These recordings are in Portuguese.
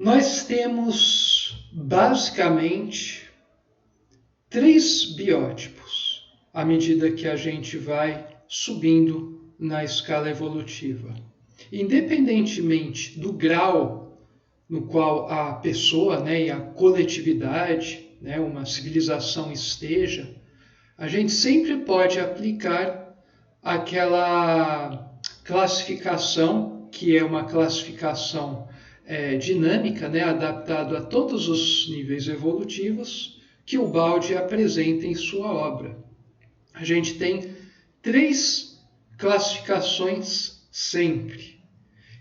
Nós temos basicamente 3 biótipos à medida que a gente vai subindo na escala evolutiva. Independentemente do grau no qual a pessoa, e a coletividade, uma civilização esteja, a gente sempre pode aplicar aquela classificação, que é uma classificação dinâmica, adaptada a todos os níveis evolutivos, que o Baude apresenta em sua obra. A gente tem 3 classificações sempre.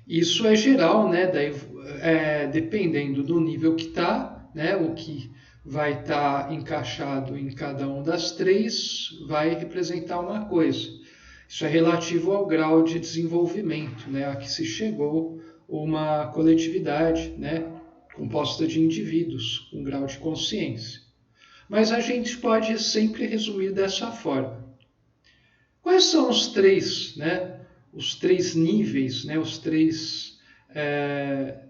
Isso é geral, dependendo do nível que está, o que vai estar encaixado em cada uma das 3 vai representar uma coisa. Isso é relativo ao grau de desenvolvimento, a que se chegou uma coletividade, composta de indivíduos com grau de consciência. Mas a gente pode sempre resumir dessa forma. Quais são os 3, os 3 níveis, os 3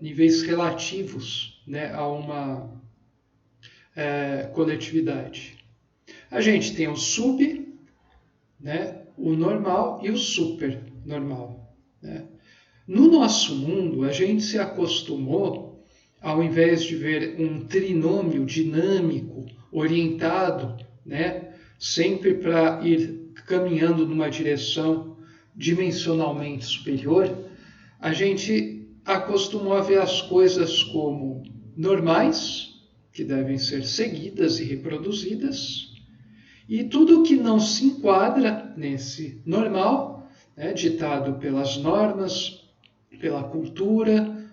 níveis relativos, a uma coletividade? A gente tem o sub, o normal e o super normal. No nosso mundo, a gente se acostumou, ao invés de ver um trinômio dinâmico, orientado, sempre para ir caminhando numa direção dimensionalmente superior, a gente acostumou a ver as coisas como normais, que devem ser seguidas e reproduzidas, e tudo que não se enquadra nesse normal, ditado pelas normas, pela cultura,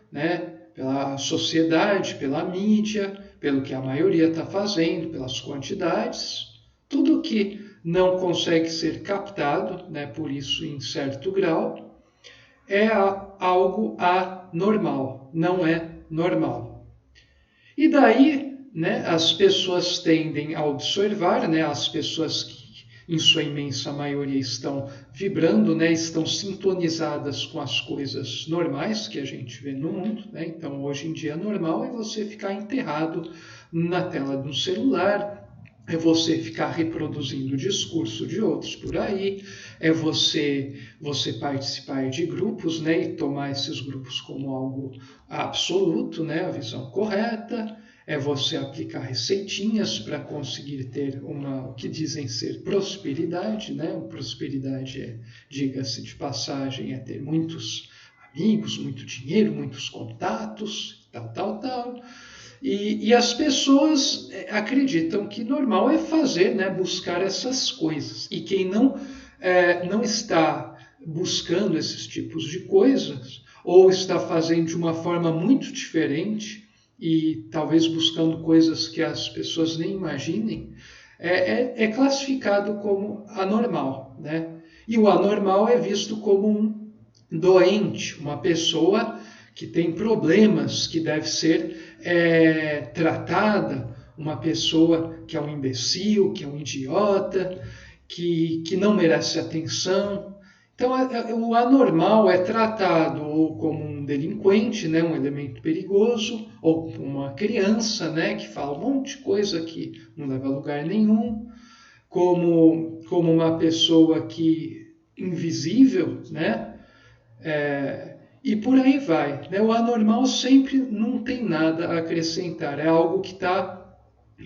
pela sociedade, pela mídia, pelo que a maioria está fazendo, pelas quantidades, tudo que não consegue ser captado, por isso em certo grau, é algo anormal, não é normal. E daí, as pessoas tendem a observar, as pessoas que em sua imensa maioria estão vibrando, estão sintonizadas com as coisas normais que a gente vê no mundo. Então, hoje em dia, normal é você ficar enterrado na tela de um celular, é você ficar reproduzindo o discurso de outros por aí, é você participar de grupos, e tomar esses grupos como algo absoluto, a visão correta, é você aplicar receitinhas para conseguir ter o que dizem ser prosperidade, Prosperidade diga-se de passagem, é ter muitos amigos, muito dinheiro, muitos contatos, tal. E as pessoas acreditam que normal é fazer, buscar essas coisas. E quem não está buscando esses tipos de coisas, ou está fazendo de uma forma muito diferente, e talvez buscando coisas que as pessoas nem imaginem, é classificado como anormal. E o anormal é visto como um doente, uma pessoa que tem problemas, que deve ser tratada, uma pessoa que é um imbecil, que é um idiota, que não merece atenção. Então, o anormal é tratado ou como um delinquente, um elemento perigoso, ou uma criança, que fala um monte de coisa que não leva a lugar nenhum, como uma pessoa invisível, e por aí vai. O anormal sempre não tem nada a acrescentar, é algo que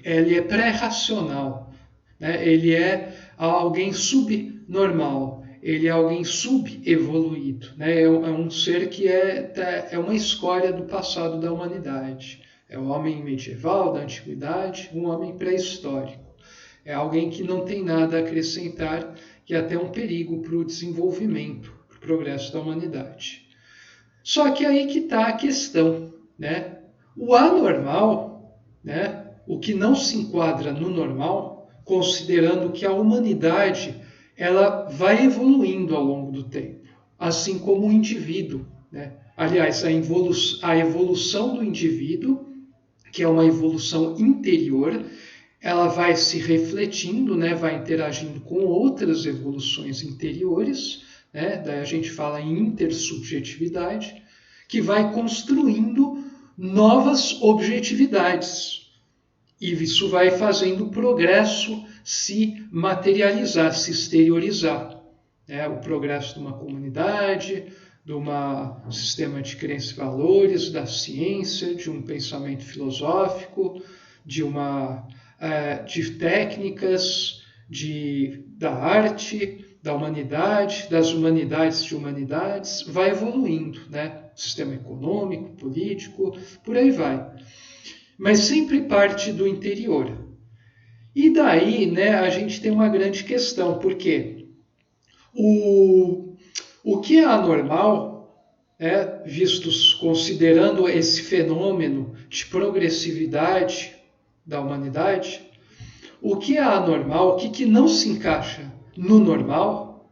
ele é pré-racional, ele é alguém subnormal. Ele é alguém subevoluído, é um ser que é uma escória do passado da humanidade. É o homem medieval, da antiguidade, um homem pré-histórico. É alguém que não tem nada a acrescentar, que é até um perigo para o desenvolvimento, para o progresso da humanidade. Só que aí que está a questão, O anormal, o que não se enquadra no normal, considerando que a humanidade ela vai evoluindo ao longo do tempo, assim como o indivíduo. Aliás, a evolução do indivíduo, que é uma evolução interior, ela vai se refletindo, vai interagindo com outras evoluções interiores, daí a gente fala em intersubjetividade, que vai construindo novas objetividades. E isso vai fazendo o progresso se materializar, se exteriorizar. O progresso de uma comunidade, de um sistema de crenças e valores, da ciência, de um pensamento filosófico, de técnicas, da arte, da humanidade, das humanidades de humanidades, vai evoluindo, né? Sistema econômico, político, por aí vai. Mas sempre parte do interior. E daí, né, a gente tem uma grande questão, porque o que é anormal, considerando esse fenômeno de progressividade da humanidade, o que é anormal, o que não se encaixa no normal,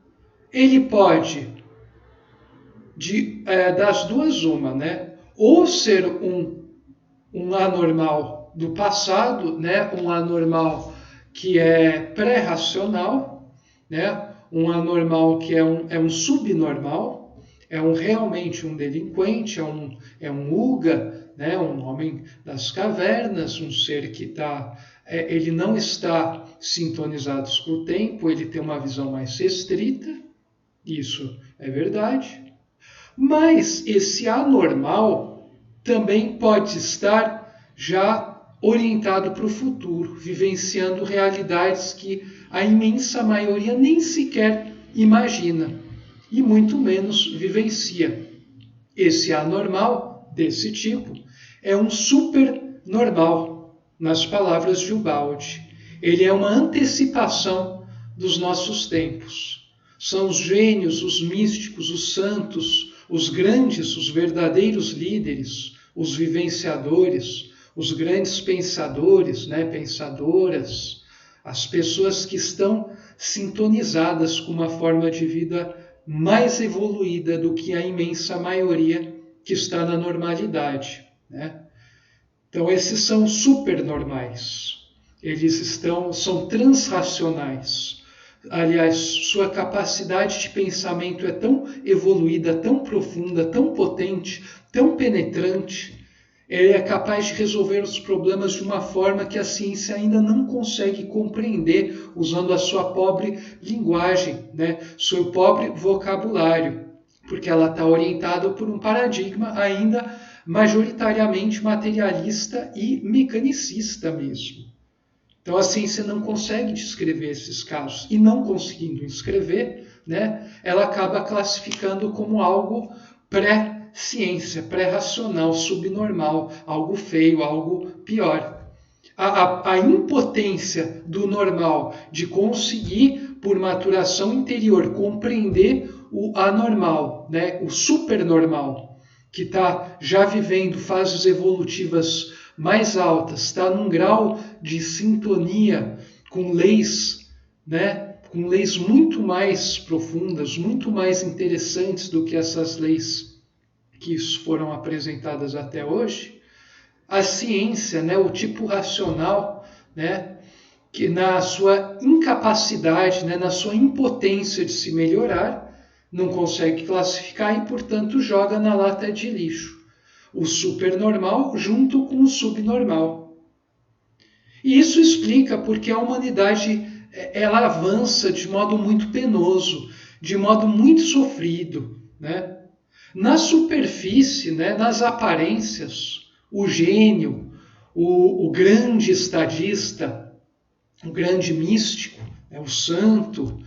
ele pode, das duas uma, né? Ou ser um anormal do passado, né? Um anormal que é pré-racional, né? Um anormal que é um subnormal, realmente um delinquente, é um Uga, né? Um homem das cavernas, um ser que ele não está sintonizado com o tempo, ele tem uma visão mais restrita, isso é verdade. Mas esse anormal também pode estar já orientado para o futuro, vivenciando realidades que a imensa maioria nem sequer imagina e muito menos vivencia. Esse anormal desse tipo é um supernormal, nas palavras de Ubaldi. Ele é uma antecipação dos nossos tempos. São os gênios, os místicos, os santos, os grandes, os verdadeiros líderes, os vivenciadores, os grandes pensadores, né, pensadoras, as pessoas que estão sintonizadas com uma forma de vida mais evoluída do que a imensa maioria que está na normalidade, né? Então esses são supernormais. Eles são transracionais. Aliás, sua capacidade de pensamento é tão evoluída, tão profunda, tão potente, tão penetrante. Ele é capaz de resolver os problemas de uma forma que a ciência ainda não consegue compreender, usando a sua pobre linguagem, né? Seu pobre vocabulário, porque ela está orientada por um paradigma ainda majoritariamente materialista e mecanicista mesmo. Então a ciência não consegue descrever esses casos, e não conseguindo descrever, né, ela acaba classificando como algo pré-ciência, pré-racional, subnormal, algo feio, algo pior. A impotência do normal de conseguir, por maturação interior, compreender o anormal, né, o supernormal, que está já vivendo fases evolutivas mais altas, está num grau de sintonia com leis, né, com leis muito mais profundas, muito mais interessantes do que essas leis que foram apresentadas até hoje. A ciência, né, o tipo racional, né, que na sua incapacidade, né, na sua impotência de se melhorar, não consegue classificar e, portanto, joga na lata de lixo o supernormal junto com o subnormal. E isso explica porque a humanidade ela avança de modo muito penoso, de modo muito sofrido, né? Na superfície, né, nas aparências, o gênio, o grande estadista, o grande místico, o santo,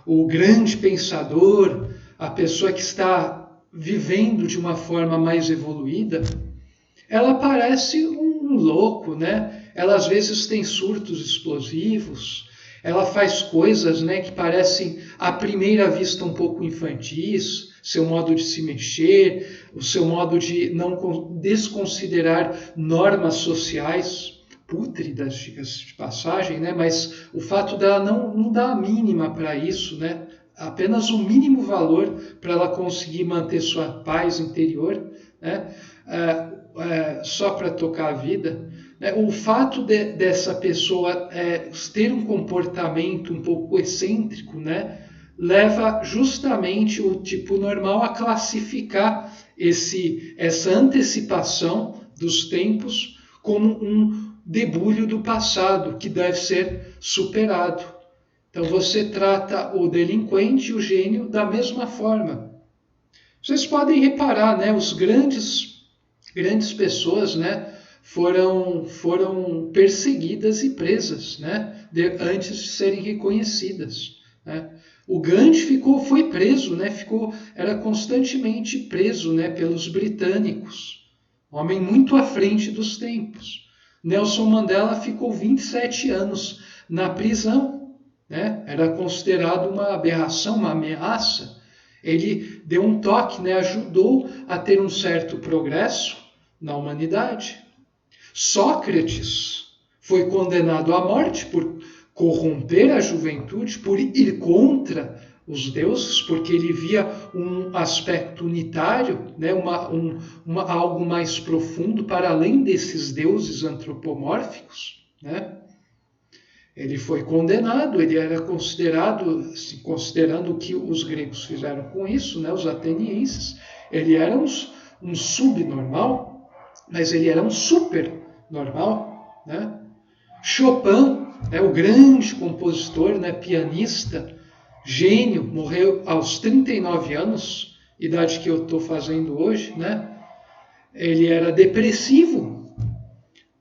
o grande pensador, a pessoa que está vivendo de uma forma mais evoluída, ela parece um louco, né? Ela às vezes tem surtos explosivos, ela faz coisas, né, que parecem à primeira vista um pouco infantis, seu modo de se mexer, o seu modo de não desconsiderar normas sociais pútridas, diga-se de passagem, né? Mas o fato dela não dar a mínima para isso, né? Apenas o mínimo valor para ela conseguir manter sua paz interior, né? Só para tocar a vida. Né? O fato dessa pessoa ter um comportamento um pouco excêntrico, né, leva justamente o tipo normal a classificar essa antecipação dos tempos como um debulho do passado que deve ser superado. Então você trata o delinquente e o gênio da mesma forma. Vocês podem reparar, né, os grandes pessoas, né, foram perseguidas e presas, né, antes de serem reconhecidas, né. O Gandhi foi preso, né, era constantemente preso, né, pelos britânicos. Homem muito à frente dos tempos. Nelson Mandela ficou 27 anos na prisão, né? Era considerado uma aberração, uma ameaça. Ele deu um toque, né? Ajudou a ter um certo progresso na humanidade. Sócrates foi condenado à morte por corromper a juventude, por ir contra os deuses, porque ele via um aspecto unitário, né, algo mais profundo para além desses deuses antropomórficos, né? Ele foi condenado, ele era considerado, assim, considerando o que os gregos fizeram com isso, né, os atenienses, ele era um subnormal, mas ele era um supernormal, né? Chopin é o grande compositor, né, pianista, gênio, morreu aos 39 anos, idade que eu estou fazendo hoje, né? Ele era depressivo.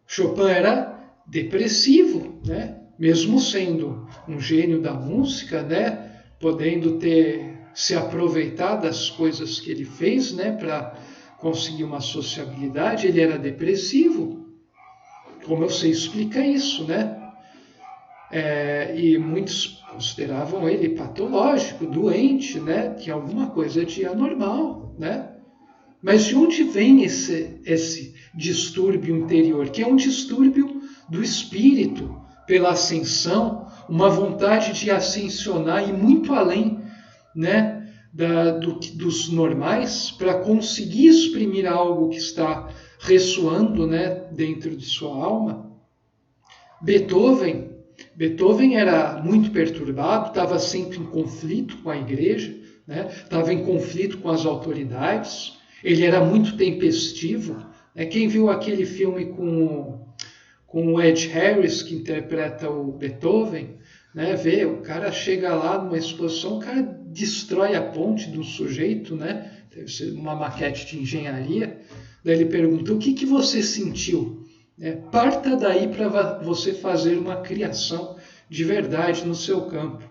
Chopin era depressivo, né? Mesmo sendo um gênio da música, né? Podendo se aproveitar das coisas que ele fez, né? Para conseguir uma sociabilidade, ele era depressivo. Como eu sei explica isso, né? E muitos consideravam ele patológico, doente, né? Que alguma coisa de anormal, né? Mas de onde vem esse distúrbio interior? Que é um distúrbio do espírito, pela ascensão, uma vontade de ascensionar e muito além, né? Dos normais, para conseguir exprimir algo que está ressoando, né? Dentro de sua alma. Beethoven era muito perturbado, estava sempre em conflito com a igreja, né? Estava em conflito com as autoridades, ele era muito tempestivo. Né? Quem viu aquele filme com o Ed Harris, que interpreta o Beethoven, né? Vê, o cara chega lá numa exposição, o cara destrói a ponte de um sujeito, né? Deve ser uma maquete de engenharia. Daí ele pergunta, o que você sentiu? Parta daí para você fazer uma criação de verdade no seu campo.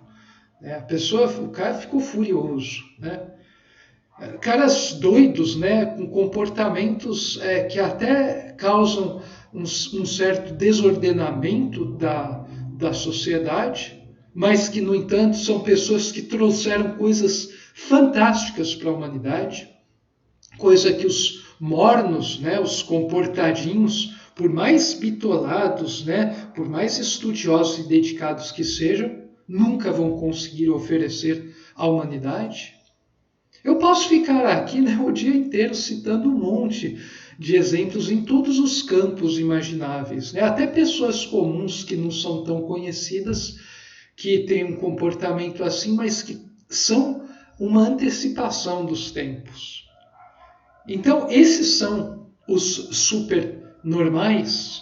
O cara ficou furioso, né? Caras doidos, né? Com comportamentos que até causam um certo desordenamento da sociedade, mas que, no entanto, são pessoas que trouxeram coisas fantásticas para a humanidade, coisa que os mornos, né? Os comportadinhos, por mais bitolados, né, por mais estudiosos e dedicados que sejam, nunca vão conseguir oferecer à humanidade. Eu posso ficar aqui, né, o dia inteiro citando um monte de exemplos em todos os campos imagináveis, né? Até pessoas comuns que não são tão conhecidas, que têm um comportamento assim, mas que são uma antecipação dos tempos. Então, esses são os supernormais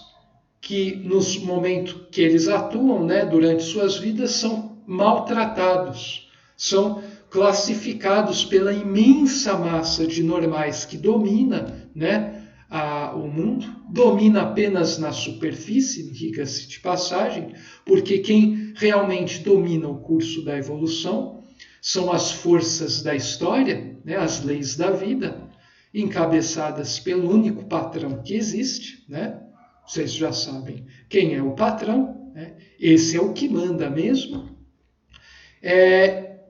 que, nos momentos que eles atuam, né, durante suas vidas, são maltratados, são classificados pela imensa massa de normais que domina, né, o mundo, domina apenas na superfície, diga-se de passagem, porque quem realmente domina o curso da evolução são as forças da história, né, as leis da vida, encabeçadas pelo único patrão que existe, né? Vocês já sabem quem é o patrão, né? Esse é o que manda mesmo.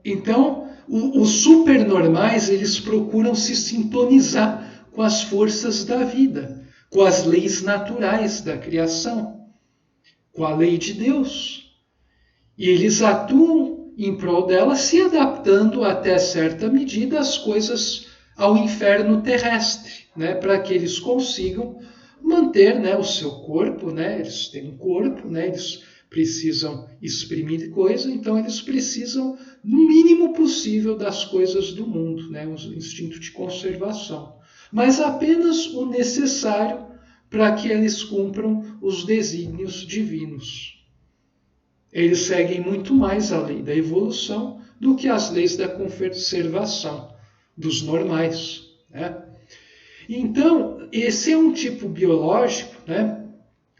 Então, os supernormais, eles procuram se sintonizar com as forças da vida, com as leis naturais da criação, com a lei de Deus. E eles atuam em prol dela, se adaptando até certa medida às coisas, ao inferno terrestre, né, para que eles consigam manter, né, o seu corpo, né, eles têm um corpo, né, eles precisam exprimir coisa, então eles precisam, no mínimo possível, das coisas do mundo, né, um instinto de conservação, mas apenas o necessário para que eles cumpram os desígnios divinos. Eles seguem muito mais a lei da evolução do que as leis da conservação dos normais, né? Então, esse é um tipo biológico, né,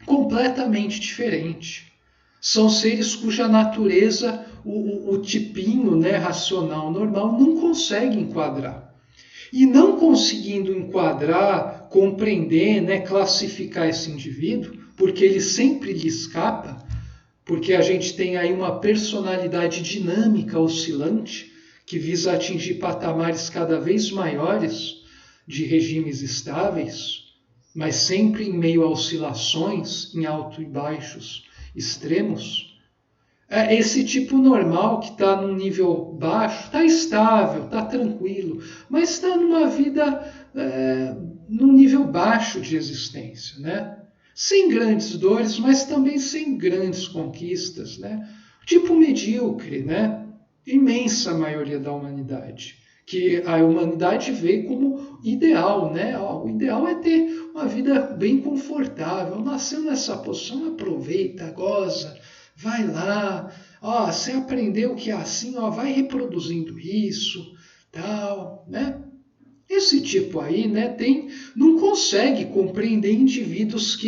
completamente diferente. São seres cuja natureza, o tipinho, né, racional normal não consegue enquadrar. E não conseguindo enquadrar, compreender, né, classificar esse indivíduo, porque ele sempre lhe escapa, porque a gente tem aí uma personalidade dinâmica, oscilante, que visa atingir patamares cada vez maiores de regimes estáveis, mas sempre em meio a oscilações, em altos e baixos extremos. Esse tipo normal que está num nível baixo, está estável, está tranquilo, mas está numa vida num nível baixo de existência, né? Sem grandes dores, mas também sem grandes conquistas, né? Tipo medíocre, né? Imensa maioria da humanidade, que a humanidade vê como ideal, né? O ideal é ter uma vida bem confortável. Nasceu nessa posição, aproveita, goza, vai lá, ó, você aprendeu que é assim, ó, vai reproduzindo isso, tal, né? Esse tipo aí, né, não consegue compreender indivíduos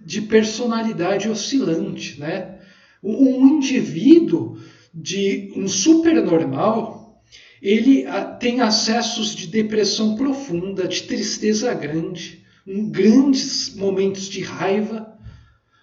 de personalidade oscilante, né? Um indivíduo de um supernormal, ele tem acessos de depressão profunda, de tristeza grande, grandes momentos de raiva,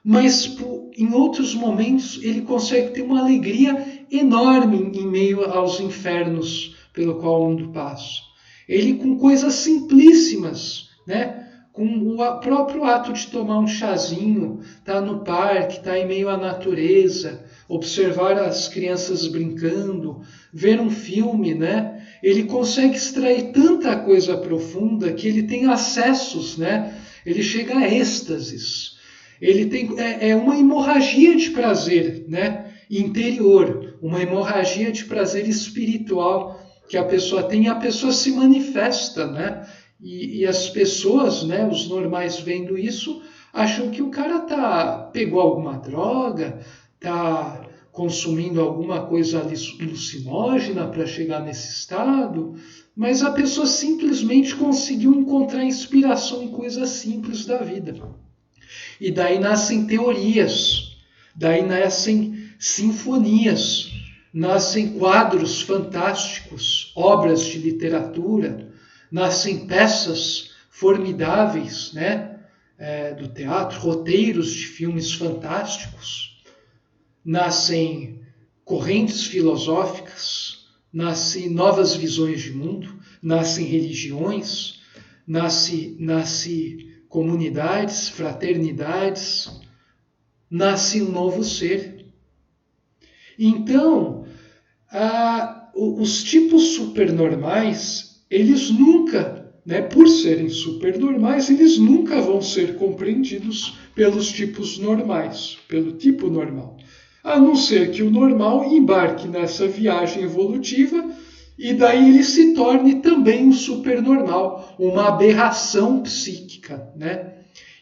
mas em outros momentos ele consegue ter uma alegria enorme em meio aos infernos pelo qual o mundo passa. Ele com coisas simplíssimas, né? Com o próprio ato de tomar um chazinho, estar no parque, estar em meio à natureza, observar as crianças brincando, ver um filme, né? Ele consegue extrair tanta coisa profunda que ele tem acessos, né? Ele chega a êxtases. Ele tem uma hemorragia de prazer, né? Interior, uma hemorragia de prazer espiritual que a pessoa tem, e a pessoa se manifesta, né? E as pessoas, né, os normais vendo isso, acham que o cara pegou alguma droga, está consumindo alguma coisa alucinógena para chegar nesse estado, mas a pessoa simplesmente conseguiu encontrar inspiração em coisas simples da vida. E daí nascem teorias, daí nascem sinfonias, nascem quadros fantásticos, obras de literatura, nascem peças formidáveis, né, do teatro, roteiros de filmes fantásticos, nascem correntes filosóficas, nascem novas visões de mundo, nascem religiões, nasce comunidades, fraternidades, nasce um novo ser. Então, os tipos supernormais, eles nunca, né, por serem supernormais, eles nunca vão ser compreendidos pelos tipos normais, pelo tipo normal. A não ser que o normal embarque nessa viagem evolutiva e daí ele se torne também um supernormal, uma aberração psíquica, né?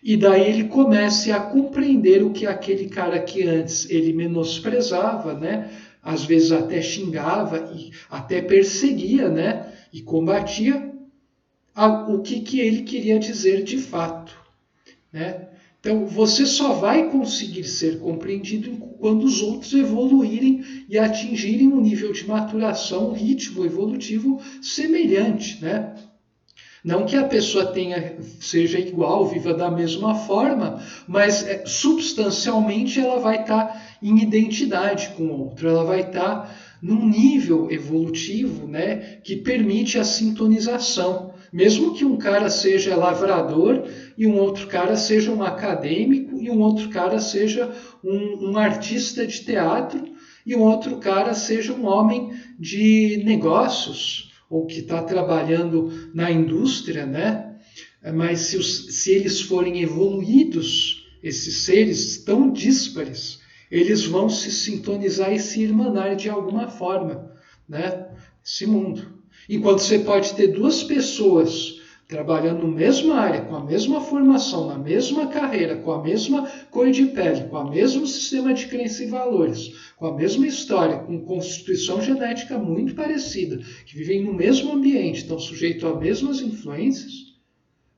E daí ele comece a compreender o que aquele cara que antes ele menosprezava, né? Às vezes até xingava e até perseguia, né? E combatia, o que ele queria dizer de fato, né? Então você só vai conseguir ser compreendido quando os outros evoluírem e atingirem um nível de maturação, um ritmo evolutivo semelhante, né? Não que a pessoa seja igual, viva da mesma forma, mas substancialmente ela vai estar em identidade com o outro, ela vai estar num nível evolutivo, né, que permite a sintonização. Mesmo que um cara seja lavrador e um outro cara seja um acadêmico e um outro cara seja um artista de teatro e um outro cara seja um homem de negócios, ou que está trabalhando na indústria, né? Mas se eles forem evoluídos, esses seres tão díspares, eles vão se sintonizar e se irmanar de alguma forma, né? Esse mundo. Enquanto você pode ter duas pessoas trabalhando na mesma área, com a mesma formação, na mesma carreira, com a mesma cor de pele, com o mesmo sistema de crença e valores, com a mesma história, com constituição genética muito parecida, que vivem no mesmo ambiente, estão sujeitos às mesmas influências,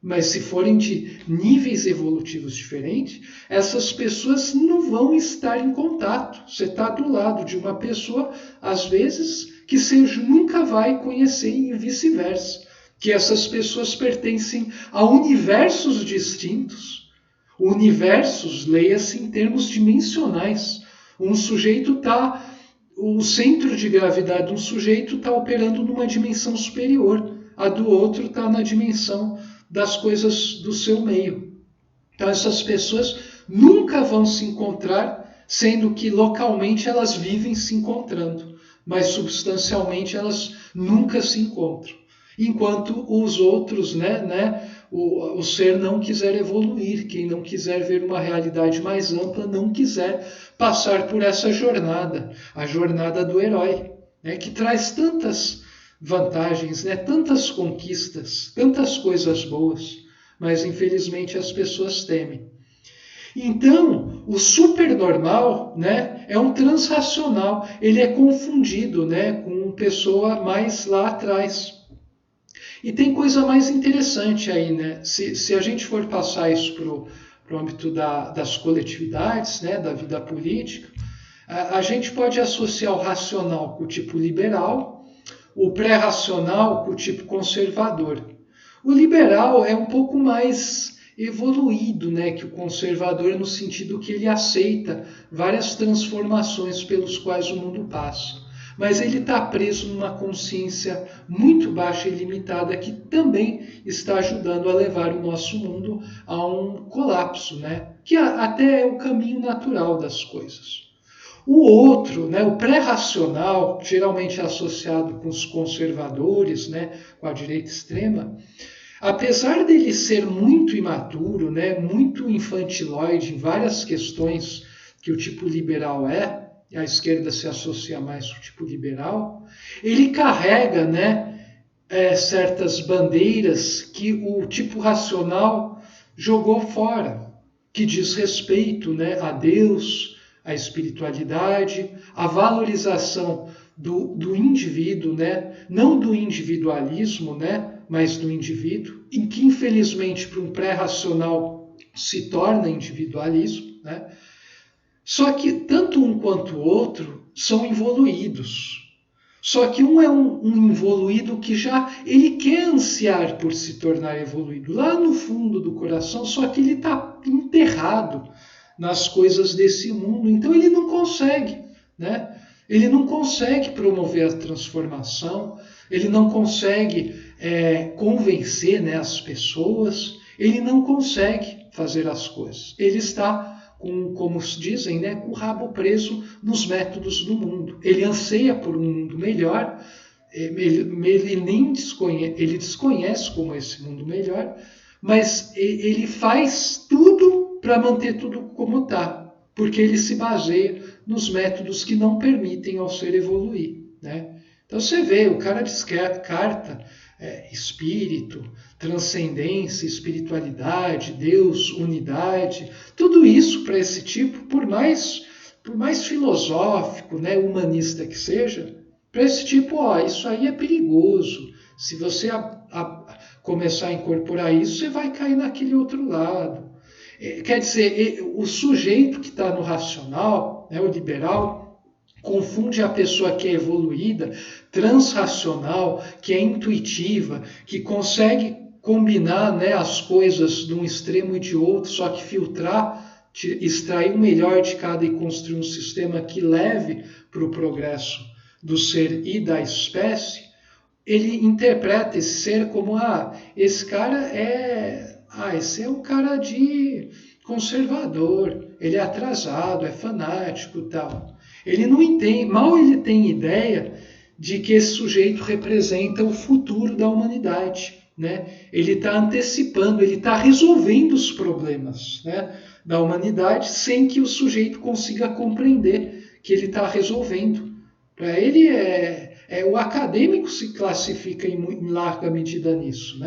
mas se forem de níveis evolutivos diferentes, essas pessoas não vão estar em contato. Você está do lado de uma pessoa, às vezes, que você nunca vai conhecer e vice-versa. Que essas pessoas pertencem a universos distintos. Universos, leia-se em termos dimensionais. Um sujeito está... O centro de gravidade de um sujeito está operando numa dimensão superior. A do outro está na dimensão das coisas do seu meio. Então essas pessoas nunca vão se encontrar, sendo que localmente elas vivem se encontrando, mas substancialmente elas nunca se encontram. Enquanto os outros, o ser não quiser evoluir, quem não quiser ver uma realidade mais ampla, não quiser passar por essa jornada, a jornada do herói, que traz tantas vantagens, tantas conquistas, tantas coisas boas, mas infelizmente as pessoas temem. Então, o supernormal, é um transracional, ele é confundido, com pessoa mais lá atrás. E tem coisa mais interessante aí, se a gente for passar isso para o âmbito das coletividades, da vida política, a gente pode associar o racional com o tipo liberal, o pré-racional com o tipo conservador. O liberal é um pouco mais evoluído, que o conservador, no sentido que ele aceita várias transformações pelos quais o mundo passa. Mas ele está preso numa consciência muito baixa e limitada que também está ajudando a levar o nosso mundo a um colapso, que até é o caminho natural das coisas. O outro, o pré-racional, geralmente associado com os conservadores, com a direita extrema, apesar dele ser muito imaturo, muito infantiloide em várias questões que o tipo liberal é, e a esquerda se associa mais com o tipo liberal, ele carrega certas bandeiras que o tipo racional jogou fora, que diz respeito a Deus, a espiritualidade, a valorização do indivíduo, não do individualismo, mas do indivíduo, em que infelizmente para um pré-racional se torna individualismo. Só que tanto um quanto o outro são evoluídos. Só que um é um evoluído que ele quer ansiar por se tornar evoluído, lá no fundo do coração, só que ele está enterrado nas coisas desse mundo, então ele não consegue, Ele não consegue promover a transformação, ele não consegue convencer as pessoas, ele não consegue fazer as coisas. Ele está, como dizem, com o rabo preso nos métodos do mundo. Ele anseia por um mundo melhor, ele desconhece como é esse mundo melhor, mas ele faz tudo para manter tudo como está, porque ele se baseia nos métodos que não permitem ao ser evoluir. Então você vê, o cara descarta espírito, transcendência, espiritualidade, Deus, unidade, tudo isso para esse tipo, por mais filosófico, humanista que seja, para esse tipo, isso aí é perigoso. Se você começar a incorporar isso, você vai cair naquele outro lado. Quer dizer, o sujeito que está no racional, o liberal, confunde a pessoa que é evoluída, transracional, que é intuitiva, que consegue combinar as coisas de um extremo e de outro, só que filtrar, extrair o melhor de cada e construir um sistema que leve para o progresso do ser e da espécie. Ele interpreta esse ser como, esse cara esse é um cara de conservador, ele é atrasado, é fanático e tal. Ele não entende, mal ele tem ideia de que esse sujeito representa o futuro da humanidade. Ele está antecipando, ele está resolvendo os problemas da humanidade sem que o sujeito consiga compreender que ele está resolvendo. Para ele, o acadêmico se classifica em larga medida nisso.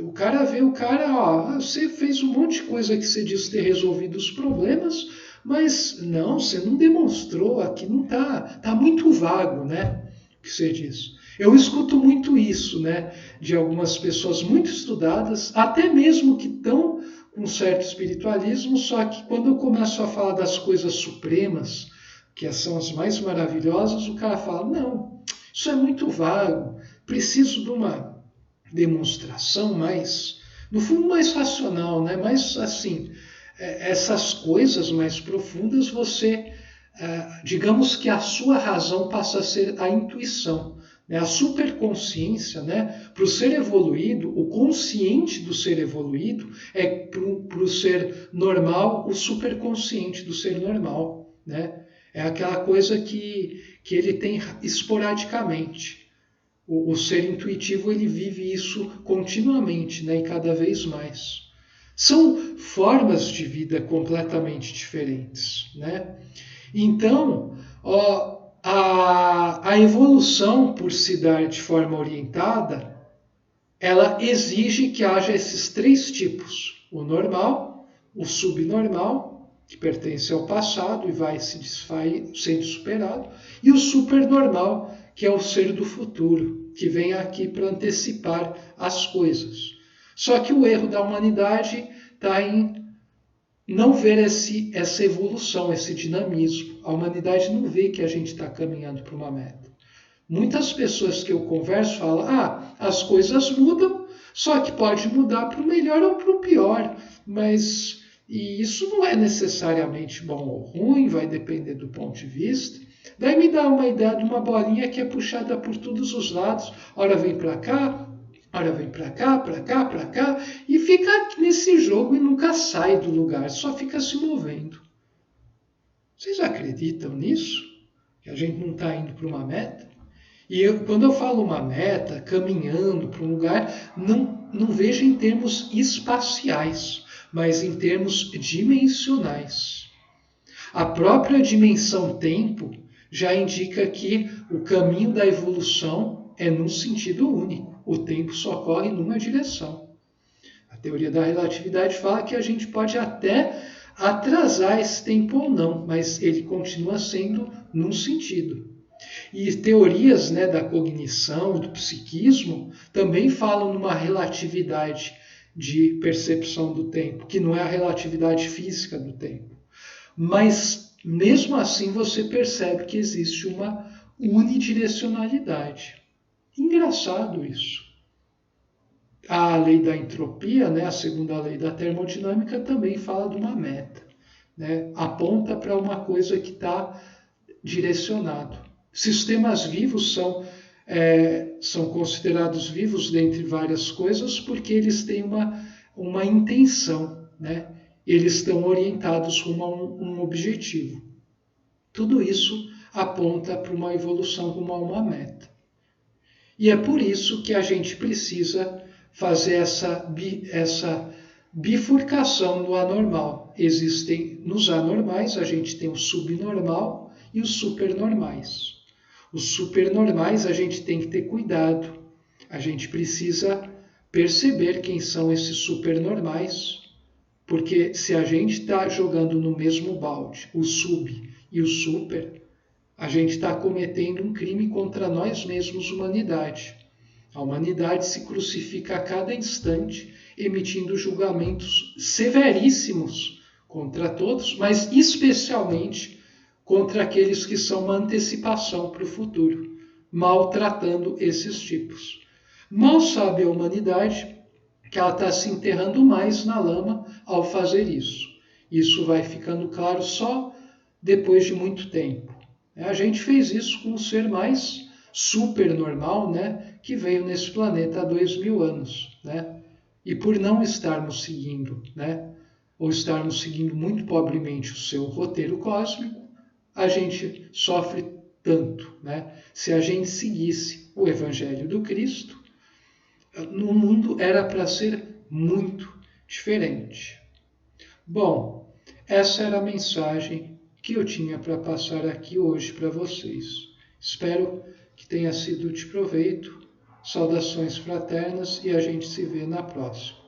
O cara vê o cara, ó, você fez um monte de coisa que você diz ter resolvido os problemas, mas não, você não demonstrou, aqui não tá muito vago, né? O que você diz. Eu escuto muito isso, né? De algumas pessoas muito estudadas, até mesmo que estão com certo espiritualismo, só que quando eu começo a falar das coisas supremas, que são as mais maravilhosas, o cara fala, não, isso é muito vago, preciso de uma demonstração mais, no fundo, mais racional, né? Mais assim, essas coisas mais profundas, você, digamos que a sua razão passa a ser a intuição, né? A superconsciência, né? Para o ser evoluído, o consciente do ser evoluído é para o ser normal, o superconsciente do ser normal, né? É aquela coisa que ele tem esporadicamente. O ser intuitivo ele vive isso continuamente, né, e cada vez mais. São formas de vida completamente diferentes, né? Então, a evolução, por se dar de forma orientada, ela exige que haja esses três tipos: o normal, o subnormal, que pertence ao passado e vai se sendo superado, e o supernormal, que é o ser do futuro, que vem aqui para antecipar as coisas. Só que o erro da humanidade está em não ver essa evolução, esse dinamismo. A humanidade não vê que a gente está caminhando para uma meta. Muitas pessoas que eu converso falam, as coisas mudam, só que pode mudar para o melhor ou para o pior, mas e isso não é necessariamente bom ou ruim, vai depender do ponto de vista. Daí me dá uma ideia de uma bolinha que é puxada por todos os lados, ora vem para cá, ora vem para cá, para cá, para cá, e fica nesse jogo e nunca sai do lugar, só fica se movendo. Vocês acreditam nisso? Que a gente não está indo para uma meta? E quando eu falo uma meta, caminhando para um lugar, não vejo em termos espaciais, mas em termos dimensionais. A própria dimensão tempo já indica que o caminho da evolução é num sentido único. O tempo só corre numa direção. A teoria da relatividade fala que a gente pode até atrasar esse tempo ou não, mas ele continua sendo num sentido. E teorias, né, da cognição, do psiquismo, também falam numa relatividade de percepção do tempo, que não é a relatividade física do tempo. Mas, mesmo assim, você percebe que existe uma unidirecionalidade. Engraçado isso. A lei da entropia, né, a segunda lei da termodinâmica, também fala de uma meta, né? Aponta para uma coisa que está direcionado. Sistemas vivos são considerados vivos dentre várias coisas porque eles têm uma intenção, né? Eles estão orientados rumo a um objetivo. Tudo isso aponta para uma evolução rumo a uma meta. E é por isso que a gente precisa fazer essa bifurcação no anormal. Existem nos anormais, a gente tem o subnormal e os supernormais. Os supernormais a gente tem que ter cuidado. A gente precisa perceber quem são esses supernormais, porque se a gente está jogando no mesmo balde o sub e o super, a gente está cometendo um crime contra nós mesmos, humanidade. A humanidade se crucifica a cada instante, emitindo julgamentos severíssimos contra todos, mas especialmente contra aqueles que são uma antecipação para o futuro, maltratando esses tipos. Mal sabe a humanidade que ela está se enterrando mais na lama ao fazer isso. Isso vai ficando claro só depois de muito tempo. A gente fez isso com um ser mais super normal, né, que veio nesse planeta há 2000 anos. Né? E por não estarmos seguindo, né, ou estarmos seguindo muito pobremente o seu roteiro cósmico, a gente sofre tanto. Né? Se a gente seguisse o Evangelho do Cristo, no mundo era para ser muito diferente. Bom, essa era a mensagem que eu tinha para passar aqui hoje para vocês. Espero que tenha sido de proveito. Saudações fraternas e a gente se vê na próxima.